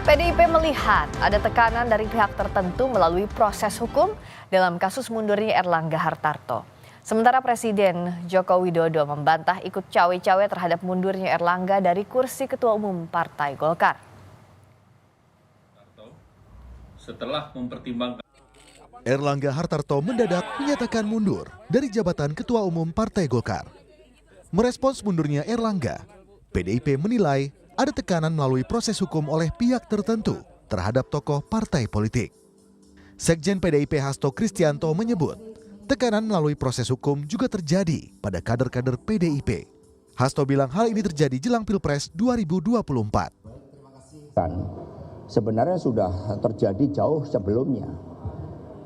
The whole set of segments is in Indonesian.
PDIP melihat ada tekanan dari pihak tertentu melalui proses hukum dalam kasus mundurnya Erlangga Hartarto. Sementara Presiden Joko Widodo membantah ikut cawe-cawe terhadap mundurnya Erlangga dari kursi Ketua Umum Partai Golkar. Setelah mempertimbangkan Erlangga Hartarto mendadak menyatakan mundur dari jabatan Ketua Umum Partai Golkar. Merespons mundurnya Erlangga, PDIP menilai ada tekanan melalui proses hukum oleh pihak tertentu terhadap tokoh partai politik. Sekjen PDIP Hasto Kristianto menyebut, tekanan melalui proses hukum juga terjadi pada kader-kader PDIP. Hasto bilang hal ini terjadi jelang Pilpres 2024. Sebenarnya sudah terjadi jauh sebelumnya,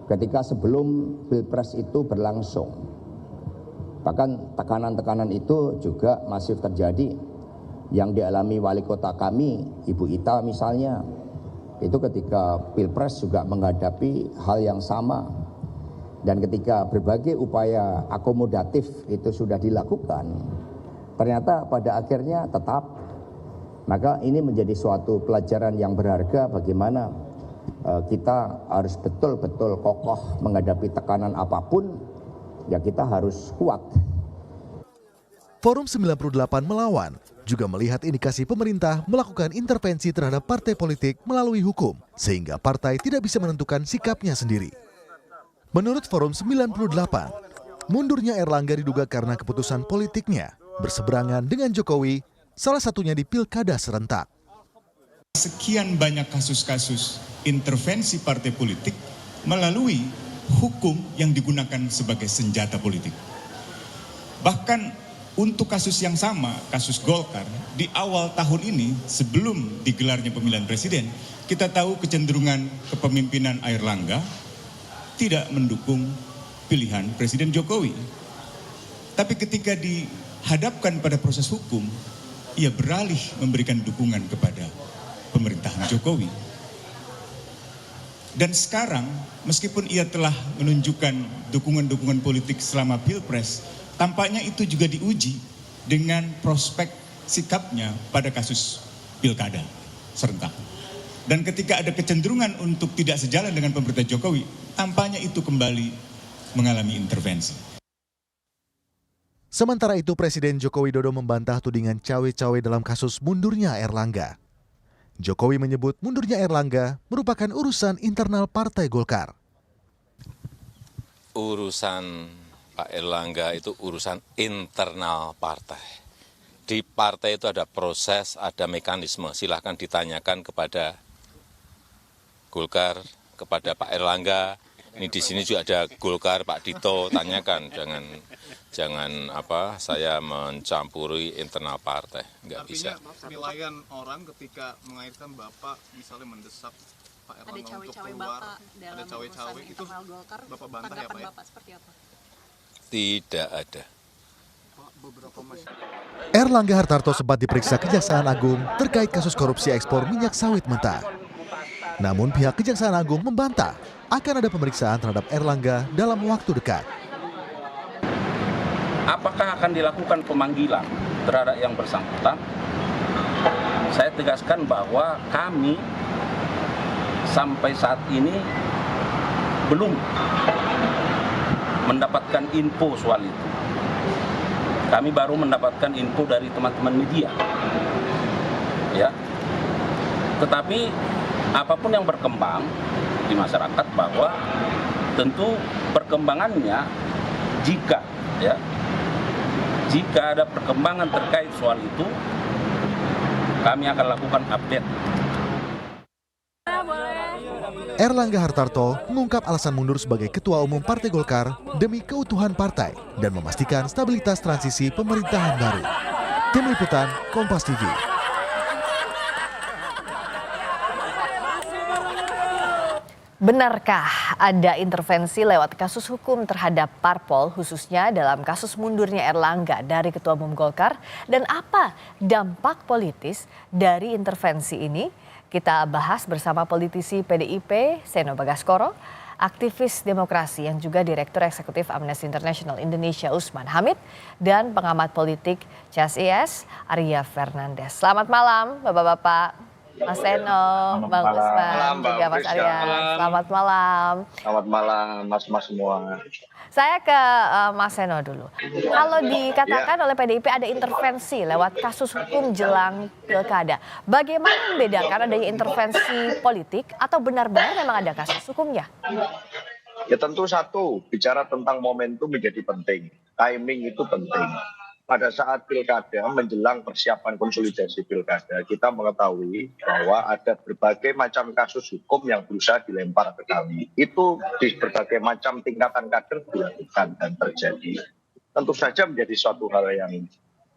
ketika sebelum Pilpres itu berlangsung. Bahkan tekanan-tekanan itu juga masih terjadi yang dialami wali kota kami, Ibu Ita misalnya, itu ketika Pilpres juga menghadapi hal yang sama. Dan ketika berbagai upaya akomodatif itu sudah dilakukan, ternyata pada akhirnya tetap. Maka ini menjadi suatu pelajaran yang berharga bagaimana kita harus betul-betul kokoh menghadapi tekanan apapun, ya kita harus kuat. Forum 98 Melawan juga melihat indikasi pemerintah melakukan intervensi terhadap partai politik melalui hukum, sehingga partai tidak bisa menentukan sikapnya sendiri. Menurut Forum 98, mundurnya Erlangga diduga karena keputusan politiknya berseberangan dengan Jokowi, salah satunya di Pilkada serentak. Sekian banyak kasus-kasus intervensi partai politik melalui hukum yang digunakan sebagai senjata politik. Bahkan untuk kasus yang sama, kasus Golkar, di awal tahun ini sebelum digelarnya pemilihan presiden, kita tahu kecenderungan kepemimpinan Erlangga tidak mendukung pilihan Presiden Jokowi. Tapi ketika dihadapkan pada proses hukum, ia beralih memberikan dukungan kepada pemerintahan Jokowi. Dan sekarang, meskipun ia telah menunjukkan dukungan-dukungan politik selama Pilpres, tampaknya itu juga diuji dengan prospek sikapnya pada kasus Pilkada serentak. Dan ketika ada kecenderungan untuk tidak sejalan dengan pemerintah Jokowi, tampaknya itu kembali mengalami intervensi. Sementara itu Presiden Joko Widodo membantah tudingan cawe-cawe dalam kasus mundurnya Erlangga. Jokowi menyebut mundurnya Erlangga merupakan urusan internal Partai Golkar. Urusan Pak Erlangga itu urusan internal partai. Di partai itu ada proses, ada mekanisme. Silahkan ditanyakan kepada Golkar, kepada Pak Erlangga. Ini di sini juga ada Golkar, Pak Dito, tanyakan. Jangan saya mencampuri internal partai, nggak bisa. Penilaian orang ketika mengaitkan Bapak misalnya mendesak Pak Erlangga untuk keluar, ada cawe-cawe itu Golkar, Bapak bantah ya Pak ya? Bapak seperti apa? Tidak ada. Erlangga Hartarto sempat diperiksa Kejaksaan Agung terkait kasus korupsi ekspor minyak sawit mentah. Namun pihak Kejaksaan Agung membantah akan ada pemeriksaan terhadap Erlangga dalam waktu dekat. Apakah akan dilakukan pemanggilan terhadap yang bersangkutan? Saya tegaskan bahwa kami sampai saat ini belum mendapatkan info soal itu. Kami baru mendapatkan info dari teman-teman media. Ya. Tetapi apapun yang berkembang di masyarakat, bahwa tentu perkembangannya jika ada perkembangan terkait soal itu, kami akan lakukan update. Erlangga Hartarto mengungkap alasan mundur sebagai Ketua Umum Partai Golkar demi keutuhan partai dan memastikan stabilitas transisi pemerintahan baru. Tim Liputan, Kompas TV. Benarkah ada intervensi lewat kasus hukum terhadap parpol, khususnya dalam kasus mundurnya Erlangga dari Ketua Umum Golkar? Dan apa dampak politis dari intervensi ini? Kita bahas bersama politisi PDIP Seno Bagaskoro, aktivis demokrasi yang juga Direktur Eksekutif Amnesty International Indonesia Usman Hamid, dan pengamat politik CSIS Arya Fernandes. Selamat malam Bapak-Bapak. Mas Seno, Selamat Bang malam. Usman, Malam, Bang juga Mas Friska. Arya. Selamat malam. Selamat malam, mas-mas semua. Saya ke Mas Seno dulu. Kalau dikatakan oleh PDIP ada intervensi lewat kasus hukum jelang pilkada. Bagaimana membedakan adanya intervensi politik atau benar-benar memang ada kasus hukumnya? Ya tentu satu, bicara tentang momentum menjadi penting. Timing itu penting. Pada saat pilkada menjelang persiapan konsolidasi pilkada, kita mengetahui bahwa ada berbagai macam kasus hukum yang berusaha dilempar ke kami. Itu di berbagai macam tingkatan kader dilakukan dan terjadi. Tentu saja menjadi suatu hal yang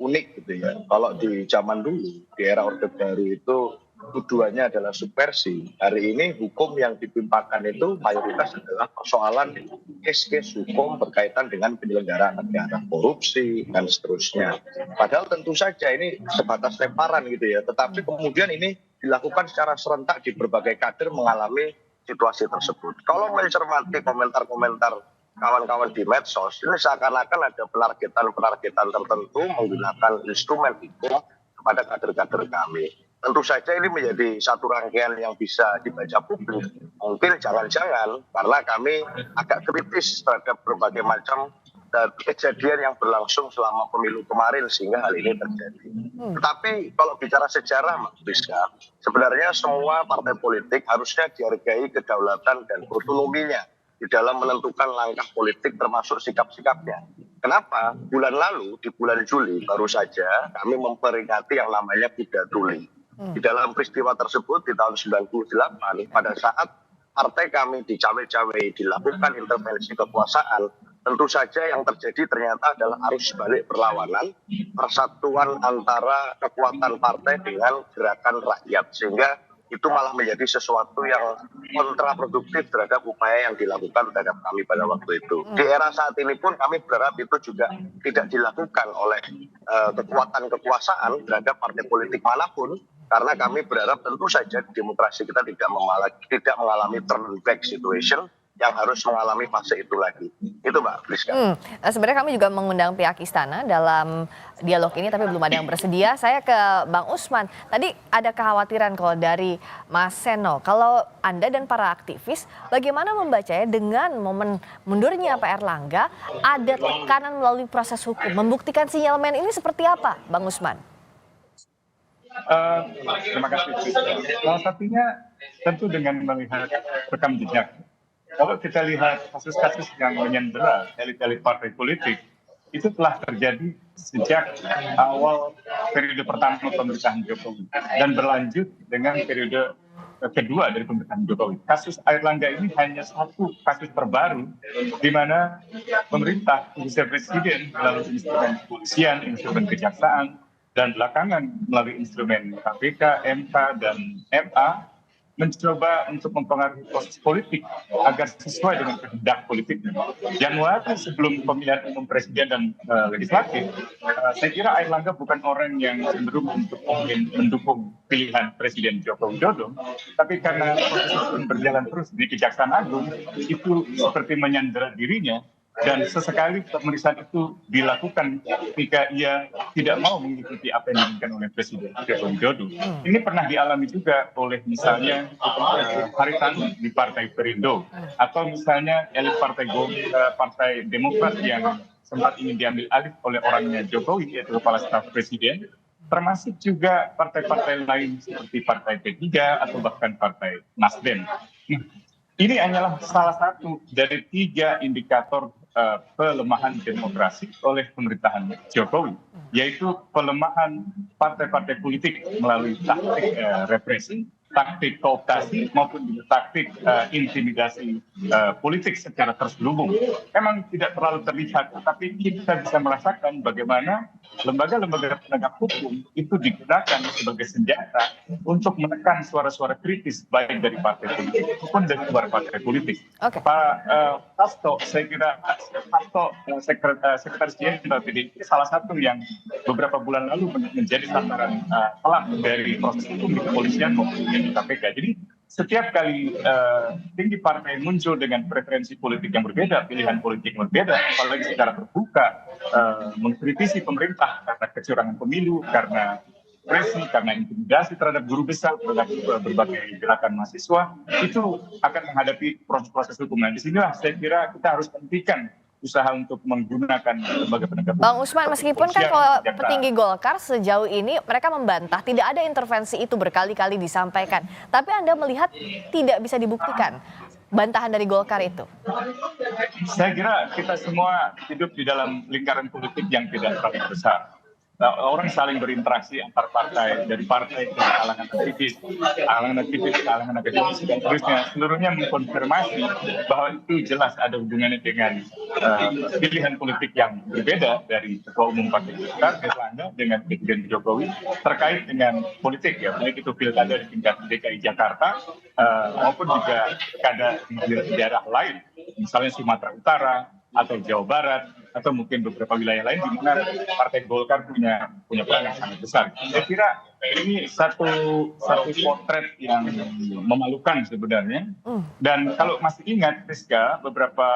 unik gitu ya. Kalau di zaman dulu, di era Orde Baru itu tujuannya adalah subversi. Hari ini hukum yang ditimpakan itu mayoritas adalah persoalan case-case hukum berkaitan dengan penyelenggaraan negara, korupsi dan seterusnya. Padahal tentu saja ini sebatas lemparan gitu ya. Tetapi kemudian ini dilakukan secara serentak di berbagai kader mengalami situasi tersebut. Kalau mencermati komentar-komentar kawan-kawan di medsos, ini seakan-akan ada penargetan tertentu menggunakan instrumen hukum kepada kader-kader kami. Tentu saja ini menjadi satu rangkaian yang bisa dibaca publik. Mungkin jangan-jangan karena kami agak kritis terhadap berbagai macam kejadian yang berlangsung selama pemilu kemarin sehingga hal ini terjadi. Tetapi kalau bicara sejarah, Mas Rizka, sebenarnya semua partai politik harusnya dihargai kedaulatan dan otonominya di dalam menentukan langkah politik termasuk sikap-sikapnya. Kenapa? Bulan lalu, di bulan Juli, baru saja kami memperingati yang namanya Kuda Tuli. Di dalam peristiwa tersebut di tahun 98, pada saat partai kami dicawe-cawe dilakukan intervensi kekuasaan, tentu saja yang terjadi ternyata adalah arus balik perlawanan, persatuan antara kekuatan partai dengan gerakan rakyat, sehingga itu malah menjadi sesuatu yang kontraproduktif terhadap upaya yang dilakukan terhadap kami pada waktu itu. Di era saat ini pun kami berharap itu juga tidak dilakukan oleh kekuatan kekuasaan terhadap partai politik manapun, karena kami berharap tentu saja demokrasi kita tidak mengalami turn back situation yang harus mengalami fase itu lagi. Itu Mbak Friska. Sebenarnya kami juga mengundang pihak istana dalam dialog ini, tapi belum ada yang bersedia. Saya ke Bang Usman. Tadi ada kekhawatiran kalau dari Mas Seno. Kalau Anda dan para aktivis, bagaimana membacanya dengan momen mundurnya Pak Erlangga, ada tekanan melalui proses hukum. Membuktikan sinyalmen ini seperti apa, Bang Usman? Terima kasih. Salah satunya tentu dengan melihat rekam jejak. Kalau kita lihat kasus-kasus yang menyandera elit-elit partai politik, itu telah terjadi sejak awal periode pertama pemerintahan Jokowi dan berlanjut dengan periode kedua dari pemerintahan Jokowi. Kasus Airlangga ini hanya satu kasus terbaru di mana pemerintah, khususnya presiden melalui instrumen kepolisian, instrumen kejaksaan, dan belakangan melalui instrumen KPK, MK, dan MA mencoba untuk mempengaruhi proses politik agar sesuai dengan kehendak politiknya. Januari sebelum pemilihan umum presiden dan legislatif, saya kira Airlangga bukan orang yang cenderung untuk mendukung pilihan Presiden Joko Widodo, tapi karena proses itu berjalan terus di Kejaksaan Agung, itu seperti menyandera dirinya. Dan sesekali pemeriksaan itu dilakukan ketika ia tidak mau mengikuti apa yang diinginkan oleh Presiden Joko Widodo. Ini pernah dialami juga oleh misalnya Haritanu di Partai Perindo, atau misalnya elit Partai Demokrat yang sempat ingin diambil alih oleh orangnya Jokowi, yaitu Kepala Staf Presiden, termasuk juga partai-partai lain seperti Partai P3 atau bahkan Partai Nasdem. Ini hanyalah salah satu dari 3 indikator pelemahan demokrasi oleh pemerintahan Jokowi, yaitu pelemahan partai-partai politik melalui taktik represi, taktik kooptasi maupun juga taktik intimidasi politik secara terselubung. Memang tidak terlalu terlihat, tapi kita bisa merasakan bagaimana lembaga-lembaga penegak hukum itu digunakan sebagai senjata untuk menekan suara-suara kritis baik dari partai politik maupun dari luar partai politik. Okay. Pak Hasto, saya kira Hasto, Sekretaris Jenderal PDIP, salah satu yang beberapa bulan lalu menjadi sasaran telak dari proses hukum di kepolisian maupun di KPK. Jadi setiap kali tinggi partai muncul dengan preferensi politik yang berbeda, pilihan politik yang berbeda, apalagi secara terbuka, mengkritisi pemerintah karena kecurangan pemilu, karena represi, karena intimidasi terhadap guru besar, terhadap berbagai gerakan mahasiswa, itu akan menghadapi proses hukum. Nah, disinilah saya kira kita harus hentikan usaha untuk menggunakan lembaga penegak hukum. Bang Usman, meskipun kan kalau petinggi Golkar sejauh ini mereka membantah tidak ada intervensi itu berkali-kali disampaikan, tapi Anda melihat tidak bisa dibuktikan bantahan dari Golkar itu. Saya kira kita semua hidup di dalam lingkaran politik yang tidak terlalu besar. Orang saling berinteraksi antar partai, dari partai ke kalangan aktivis, kalangan akademisi, dan seterusnya. Seluruhnya mengkonfirmasi bahwa itu jelas ada hubungannya dengan pilihan politik yang berbeda dari Ketua Umum Partai Golkar, Erlangga, dengan Presiden Jokowi terkait dengan politik, ya, baik itu pilkada di tingkat DKI Jakarta maupun juga pilkada di daerah lain, misalnya Sumatera Utara atau Jawa Barat, atau mungkin beberapa wilayah lain di mana Partai Golkar punya peran yang sangat besar. Saya kira ini satu potret yang memalukan sebenarnya. Dan kalau masih ingat, Rizka, beberapa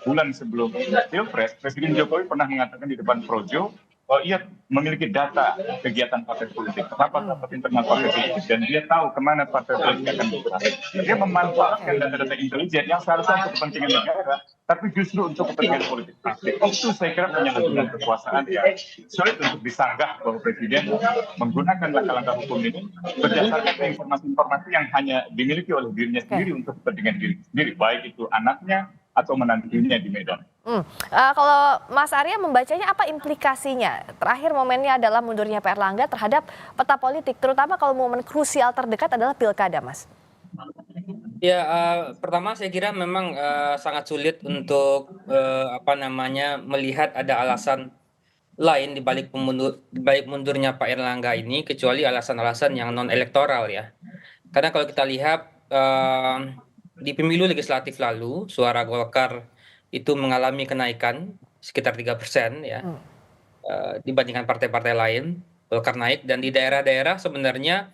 bulan sebelum Pilpres, Presiden Jokowi pernah mengatakan di depan Projo bahwa ia memiliki data kegiatan partai politik, rapat internal partai politik, dan dia tahu kemana partai politik akan bergerak. Dia memanfaatkan data-data intelijen yang seharusnya untuk kepentingan negara, tapi justru untuk kepentingan politik praktik. Itu saya kira penyalahgunaan kekuasaan yang sulit untuk disanggah bahwa Presiden menggunakan langkah-langkah hukum ini berdasarkan informasi-informasi yang hanya dimiliki oleh dirinya sendiri untuk kepentingan diri sendiri, baik itu anaknya atau menantunya di Medan. Kalau Mas Arya membacanya apa implikasinya? Terakhir momennya adalah mundurnya Pak Erlangga terhadap peta politik, terutama kalau momen krusial terdekat adalah pilkada, Mas. Ya, pertama saya kira memang sangat sulit untuk melihat ada alasan lain di balik mundurnya Pak Erlangga ini kecuali alasan-alasan yang non elektoral, ya. Karena kalau kita lihat di pemilu legislatif lalu suara Golkar itu mengalami kenaikan sekitar 3%, ya, dibandingkan partai-partai lain. Golkar naik, dan di daerah-daerah sebenarnya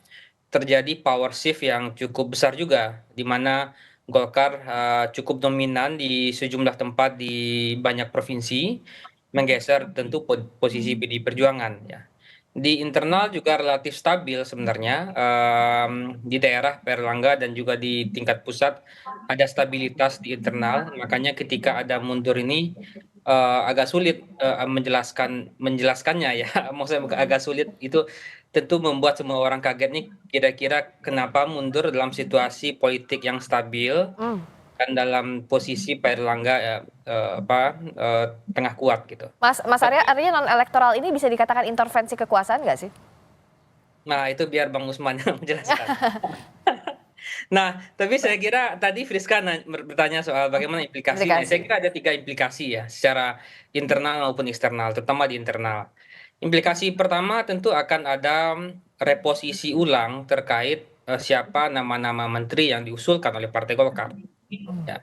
terjadi power shift yang cukup besar juga, di mana Golkar cukup dominan di sejumlah tempat di banyak provinsi, menggeser tentu posisi PDI Perjuangan, ya. Di internal juga relatif stabil sebenarnya, di daerah Pak Erlangga dan juga di tingkat pusat ada stabilitas di internal. Makanya ketika ada mundur ini agak sulit menjelaskannya, ya. Maksudnya agak sulit, itu tentu membuat semua orang kaget nih, kira-kira kenapa mundur dalam situasi politik yang stabil dan dalam posisi Pak Erlangga tengah kuat, gitu. Mas Arya, artinya non elektoral ini bisa dikatakan intervensi kekuasaan nggak sih? Nah, itu biar Bang Usman yang menjelaskan. Nah, tapi saya kira tadi Friska bertanya soal bagaimana implikasinya. Saya kira ada 3 implikasi, ya, secara internal maupun eksternal, terutama di internal. Implikasi pertama tentu akan ada reposisi ulang terkait siapa nama-nama menteri yang diusulkan oleh Partai Golkar. Ya.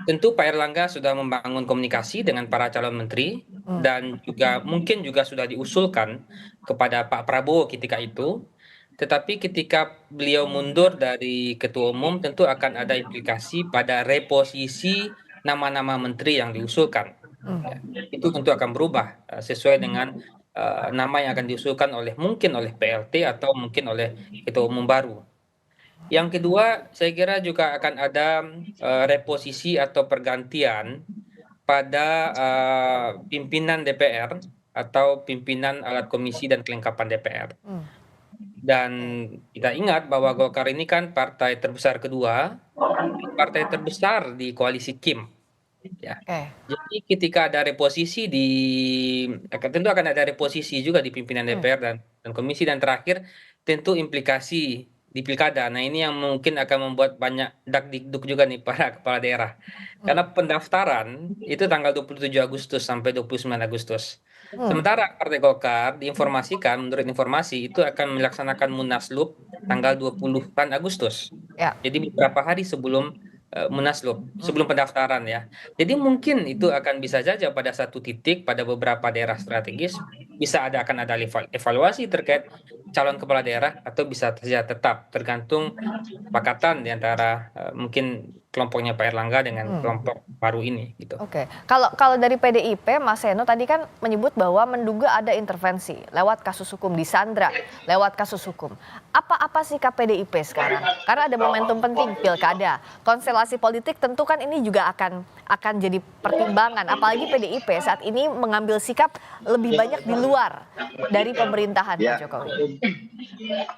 Tentu Pak Erlangga sudah membangun komunikasi dengan para calon menteri dan juga mungkin juga sudah diusulkan kepada Pak Prabowo ketika itu. Tetapi ketika beliau mundur dari ketua umum tentu akan ada implikasi pada reposisi nama-nama menteri yang diusulkan. Ya. Itu tentu akan berubah sesuai dengan nama yang akan diusulkan mungkin oleh PLT atau mungkin oleh ketua umum baru. Yang kedua, saya kira juga akan ada reposisi atau pergantian pada pimpinan DPR atau pimpinan alat komisi dan kelengkapan DPR. Dan kita ingat bahwa Golkar ini kan partai terbesar kedua, partai terbesar di koalisi Kim. Ya. Jadi ketika ada reposisi tentu akan ada reposisi juga di pimpinan DPR dan komisi, dan terakhir tentu implikasi di pilkada. Nah, ini yang mungkin akan membuat banyak dak-dikduk juga nih para kepala daerah. Karena pendaftaran itu tanggal 27 Agustus sampai 29 Agustus. Sementara Partai Golkar diinformasikan, menurut informasi itu akan melaksanakan Munaslup tanggal 20 Agustus. Ya. Jadi beberapa hari sebelum Munaslup, sebelum pendaftaran, ya. Jadi mungkin itu akan bisa saja pada satu titik pada beberapa daerah strategis akan ada evaluasi terkait calon kepala daerah, atau bisa saja tetap tergantung kesepakatan di antara mungkin kelompoknya Pak Erlangga dengan kelompok baru ini gitu. Oke, kalau dari PDIP, Mas Seno tadi kan menyebut bahwa menduga ada intervensi lewat kasus hukum, disandra lewat kasus hukum. Apa sikap PDIP sekarang? Karena ada momentum penting pilkada, konstelasi politik tentu kan ini juga akan jadi pertimbangan. Apalagi PDIP saat ini mengambil sikap lebih banyak di luar dari pemerintahan Pak Jokowi.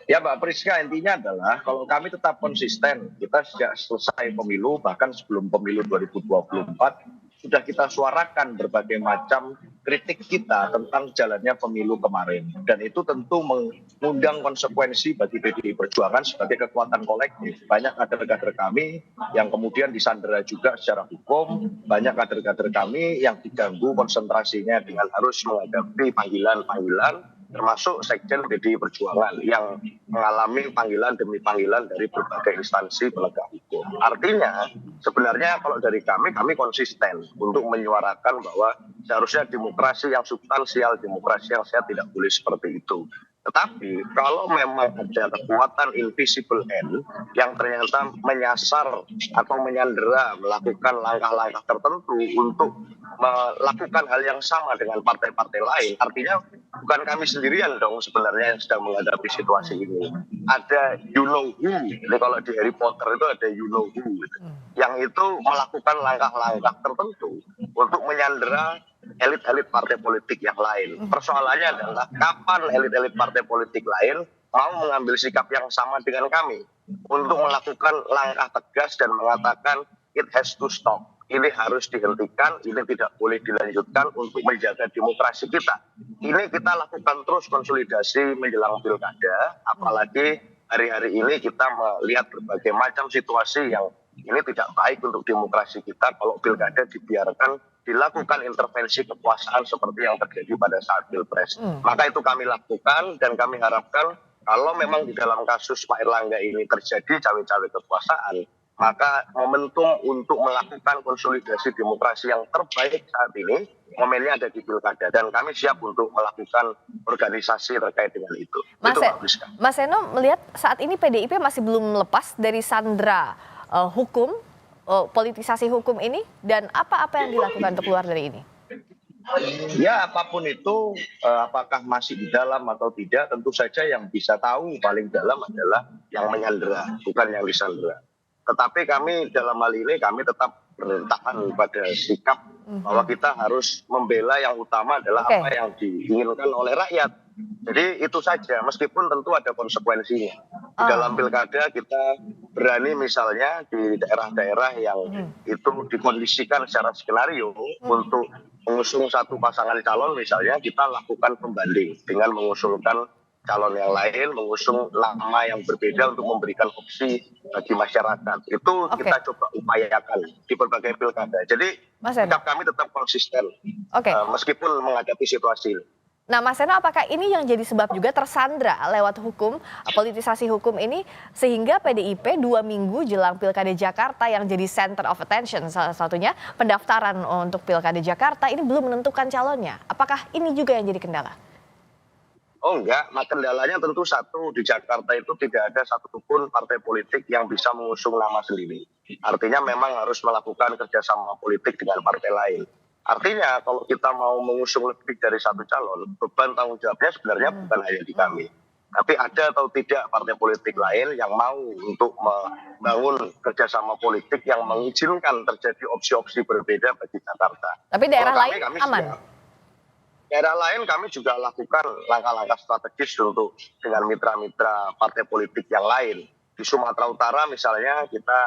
Ya Mbak Priska, intinya adalah kalau kami tetap konsisten, kita sejak selesai pemilu, bahkan sebelum pemilu 2024, sudah kita suarakan berbagai macam kritik kita tentang jalannya pemilu kemarin. Dan itu tentu mengundang konsekuensi bagi PDI Perjuangan sebagai kekuatan kolektif. Banyak kader-kader kami yang kemudian disandera juga secara hukum, banyak kader-kader kami yang diganggu konsentrasinya dengan harus menghadapi panggilan-panggilan, termasuk Sekjen PDI Perjuangan yang mengalami panggilan demi panggilan dari berbagai instansi penegak hukum. Artinya sebenarnya kalau dari kami konsisten untuk menyuarakan bahwa seharusnya demokrasi yang substansial, demokrasi yang sehat tidak boleh seperti itu. Tetapi kalau memang ada kekuatan invisible hand yang ternyata menyasar atau menyandera, melakukan langkah-langkah tertentu untuk melakukan hal yang sama dengan partai-partai lain, artinya bukan kami sendirian dong sebenarnya yang sedang menghadapi situasi ini. Ada you know who, jadi kalau di Harry Potter itu ada you know who, yang itu melakukan langkah-langkah tertentu untuk menyandera elit-elit partai politik yang lain. Persoalannya adalah kapan elit-elit partai politik lain mau mengambil sikap yang sama dengan kami untuk melakukan langkah tegas dan mengatakan it has to stop. Ini harus dihentikan, ini tidak boleh dilanjutkan untuk menjaga demokrasi kita. Ini kita lakukan terus konsolidasi menjelang pilkada, apalagi hari-hari ini kita melihat berbagai macam situasi yang ini tidak baik untuk demokrasi kita kalau pilkada dibiarkan dilakukan intervensi kekuasaan seperti yang terjadi pada saat Pilpres. Maka itu kami lakukan dan kami harapkan kalau memang di dalam kasus Pak Erlangga ini terjadi cawe-cawe kekuasaan, maka momentum untuk melakukan konsolidasi demokrasi yang terbaik saat ini, momennya ada di pilkada. Dan kami siap untuk melakukan organisasi terkait dengan itu. Mas Seno melihat saat ini PDIP masih belum lepas dari sandera hukum, politisasi hukum ini, dan apa-apa yang dilakukan untuk keluar dari ini? Ya, apapun itu, apakah masih di dalam atau tidak, tentu saja yang bisa tahu paling dalam adalah yang menyandera, bukan yang disandera. Tetapi kami dalam hal ini kami tetap bertahan pada sikap bahwa kita harus membela yang utama adalah apa yang diinginkan oleh rakyat. Jadi itu saja, meskipun tentu ada konsekuensinya. Di dalam pilkada kita berani misalnya di daerah-daerah yang itu dikondisikan secara skenario untuk mengusung satu pasangan calon, misalnya kita lakukan pembanding dengan mengusulkan calon yang lain, mengusung nama yang berbeda untuk memberikan opsi bagi masyarakat. Itu kita coba upayakan di berbagai pilkada. Jadi sikap kami tetap konsisten meskipun menghadapi situasi ini. Nah, Mas Seno, apakah ini yang jadi sebab juga tersandra lewat hukum, politisasi hukum ini, sehingga PDIP 2 minggu jelang Pilkada Jakarta yang jadi center of attention, salah satunya pendaftaran untuk Pilkada Jakarta ini belum menentukan calonnya. Apakah ini juga yang jadi kendala? Oh enggak, kendalanya tentu satu, di Jakarta itu tidak ada satupun partai politik yang bisa mengusung nama sendiri. Artinya memang harus melakukan kerjasama politik dengan partai lain. Artinya kalau kita mau mengusung lebih dari satu calon, beban tanggung jawabnya sebenarnya bukan hanya di kami. Tapi ada atau tidak partai politik lain yang mau untuk membangun kerjasama politik yang mengizinkan terjadi opsi-opsi berbeda bagi Jakarta. Tapi daerah lain aman? Daerah lain kami juga lakukan langkah-langkah strategis untuk dengan mitra-mitra partai politik yang lain. Di Sumatera Utara misalnya kita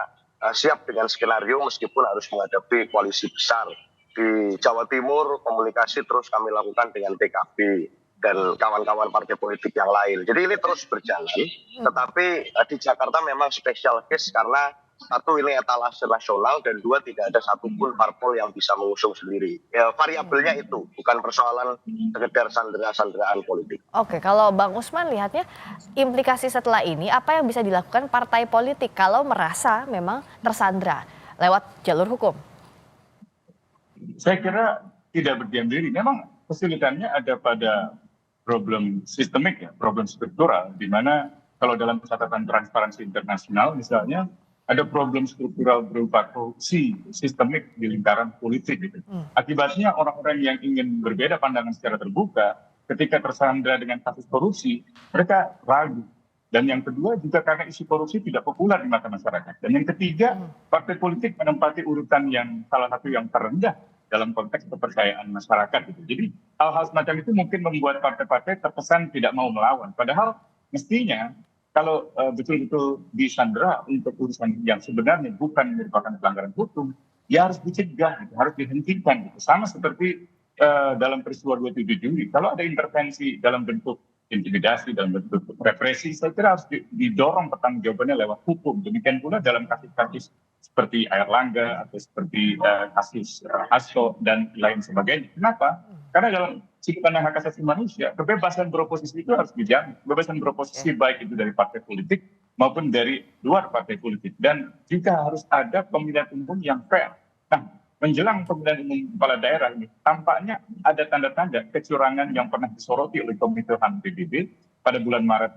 siap dengan skenario meskipun harus menghadapi koalisi besar. Di Jawa Timur komunikasi terus kami lakukan dengan PKB dan kawan-kawan partai politik yang lain. Jadi ini terus berjalan, tetapi di Jakarta memang spesial case karena satu ini etalase nasional dan dua tidak ada satupun parpol yang bisa mengusung sendiri. Ya, variabelnya itu bukan persoalan sekedar sandera-sanderaan politik. Oke, kalau Bang Usman lihatnya implikasi setelah ini apa yang bisa dilakukan partai politik kalau merasa memang tersandera lewat jalur hukum? Saya kira tidak berdiam diri. Memang kesulitannya ada pada problem sistemik ya, problem struktural, di mana kalau dalam catatan Transparansi Internasional misalnya ada problem struktural berupa korupsi sistemik di lingkaran politik gitu. Akibatnya orang-orang yang ingin berbeda pandangan secara terbuka ketika tersandra dengan kasus korupsi, mereka ragu. Dan yang kedua juga karena isu korupsi tidak populer di mata masyarakat. Dan yang ketiga, partai politik menempati urutan yang salah satu yang terendah dalam konteks kepercayaan masyarakat gitu. Jadi hal-hal semacam itu mungkin membuat partai-partai terkesan tidak mau melawan. Padahal mestinya kalau betul-betul disandera untuk urusan yang sebenarnya bukan merupakan pelanggaran hukum, ya harus dicegah, gitu, harus dihentikan. Gitu. Sama seperti dalam peristiwa 27 Juli, kalau ada intervensi dalam bentuk intimidasi, dalam bentuk represi, saya kira harus didorong pertanggungjawabannya lewat hukum. Demikian pula dalam kasus-kasus seperti Airlangga atau seperti kasus Hasto dan lain sebagainya. Kenapa? Karena dalam sudut pandang hak asasi manusia, kebebasan beroposisi itu harus dijamin. Kebebasan beroposisi baik itu dari partai politik maupun dari luar partai politik. Dan juga harus ada pemilihan umum yang fair. Nah, menjelang pemilihan umum kepala daerah ini, tampaknya ada tanda-tanda kecurangan yang pernah disoroti oleh Komite HAM PBB pada bulan Maret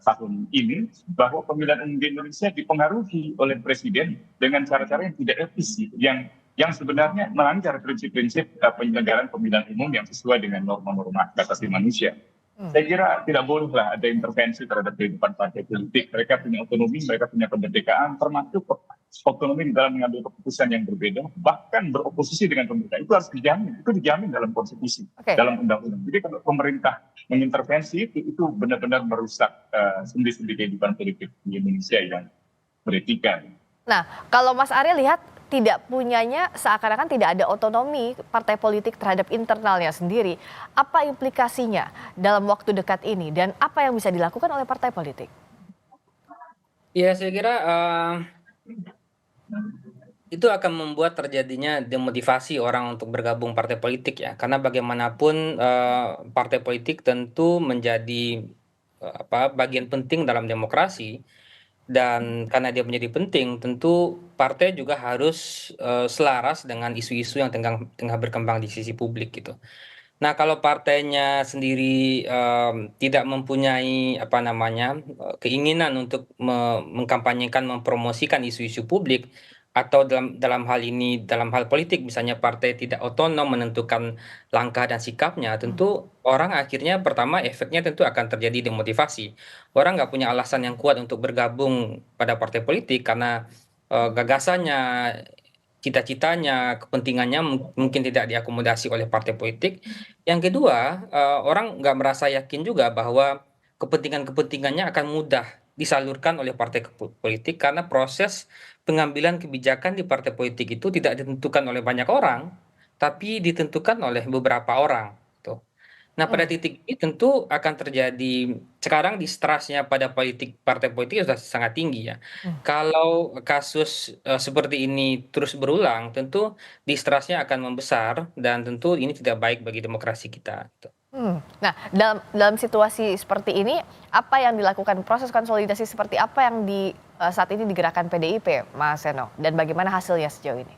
tahun ini, bahwa pemilihan umum di Indonesia dipengaruhi oleh presiden dengan cara-cara yang tidak etis, yang sebenarnya melanggar prinsip-prinsip penyelenggaraan pemilihan umum yang sesuai dengan norma-norma hak asasi manusia. Saya kira tidak bolehlah ada intervensi terhadap kehidupan partai politik. Mereka punya otonomi, mereka punya kemerdekaan, termasuk otonomi dalam mengambil keputusan yang berbeda, bahkan beroposisi dengan pemerintah. Itu harus dijamin, itu dijamin dalam konstitusi, dalam undang-undang. Jadi kalau pemerintah mengintervensi itu benar-benar merusak sendi-sendi kehidupan politik di Indonesia yang beretika. Nah, kalau Mas Arya lihat tidak punyanya seakan-akan tidak ada otonomi partai politik terhadap internalnya sendiri. Apa implikasinya dalam waktu dekat ini dan apa yang bisa dilakukan oleh partai politik? Ya, saya kira itu akan membuat terjadinya demotivasi orang untuk bergabung partai politik ya. Karena bagaimanapun partai politik tentu menjadi bagian penting dalam demokrasi. Dan karena dia menjadi penting, tentu partai juga harus selaras dengan isu-isu yang tengah berkembang di sisi publik gitu. Nah, kalau partainya sendiri tidak mempunyai keinginan untuk mengkampanyekan, mempromosikan isu-isu publik, atau dalam hal ini, dalam hal politik misalnya partai tidak otonom menentukan langkah dan sikapnya, tentu orang akhirnya pertama efeknya tentu akan terjadi demotivasi. Orang nggak punya alasan yang kuat untuk bergabung pada partai politik karena gagasannya, cita-citanya, kepentingannya mungkin tidak diakomodasi oleh partai politik. Yang kedua, orang nggak merasa yakin juga bahwa kepentingan-kepentingannya akan mudah disalurkan oleh partai politik karena proses pengambilan kebijakan di partai politik itu tidak ditentukan oleh banyak orang, tapi ditentukan oleh beberapa orang. Gitu. Nah, pada titik ini tentu akan terjadi, sekarang distrustnya pada partai politik sudah sangat tinggi ya. Kalau kasus seperti ini terus berulang, tentu distrustnya akan membesar dan tentu ini tidak baik bagi demokrasi kita. Gitu. Nah, dalam situasi seperti ini, apa yang dilakukan, proses konsolidasi seperti apa yang saat ini digerakkan PDIP, Mas Seno, dan bagaimana hasilnya sejauh ini?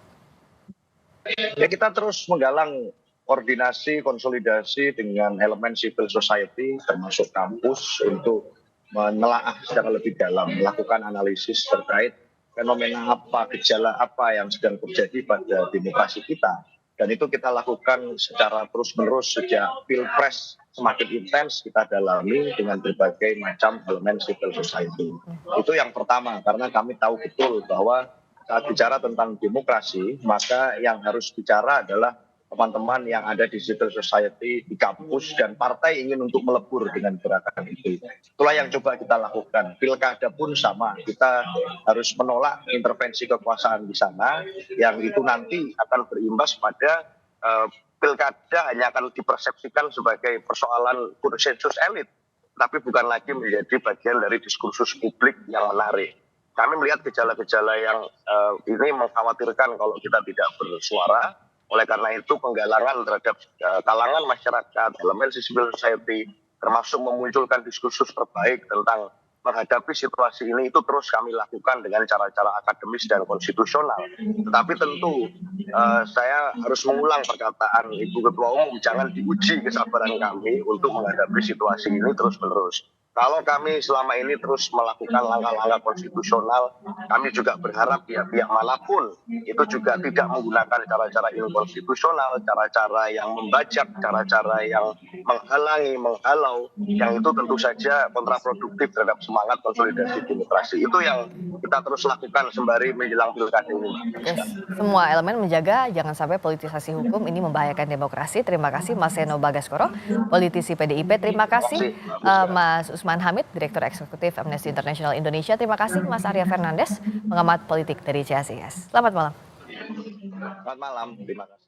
Ya, kita terus menggalang koordinasi, konsolidasi dengan elemen civil society, termasuk kampus, untuk menelaah secara lebih dalam, melakukan analisis terkait fenomena apa, gejala apa yang sedang terjadi pada demokrasi kita. Dan itu kita lakukan secara terus-menerus sejak Pilpres semakin intens kita dalami dengan berbagai macam elemen civil society. Itu yang pertama, karena kami tahu betul bahwa saat bicara tentang demokrasi, maka yang harus bicara adalah teman-teman yang ada di civil society, di kampus, dan partai ingin untuk melebur dengan gerakan itu. Itulah yang coba kita lakukan. Pilkada pun sama, kita harus menolak intervensi kekuasaan di sana, yang itu nanti akan berimbas pada pilkada hanya akan dipersepsikan sebagai persoalan konsensus elit, tapi bukan lagi menjadi bagian dari diskursus publik yang menarik. Kami melihat gejala-gejala yang ini mengkhawatirkan kalau kita tidak bersuara. Oleh karena itu penggalangan terhadap kalangan masyarakat, elemen civil society, termasuk memunculkan diskursus terbaik tentang menghadapi situasi ini, itu terus kami lakukan dengan cara-cara akademis dan konstitusional. Tetapi tentu saya harus mengulang perkataan Ibu Ketua Umum, jangan diuji kesabaran kami untuk menghadapi situasi ini terus-menerus. Kalau kami selama ini terus melakukan langkah-langkah konstitusional, kami juga berharap pihak-pihak manapun itu juga tidak menggunakan cara-cara inkonstitusional, cara-cara yang membajak, cara-cara yang menghalangi, menghalau, yang itu tentu saja kontraproduktif terhadap semangat konsolidasi demokrasi. Itu yang kita terus lakukan sembari menjelang pilkada ini. Oke, semua elemen menjaga jangan sampai politisasi hukum ini membahayakan demokrasi. Terima kasih Mas Seno Bagaskoro, politisi PDIP. Terima kasih Mas Usman Hamid, Direktur Eksekutif Amnesty International Indonesia. Terima kasih Mas Arya Fernandes, pengamat politik dari CSIS. Selamat malam. Selamat malam, terima kasih.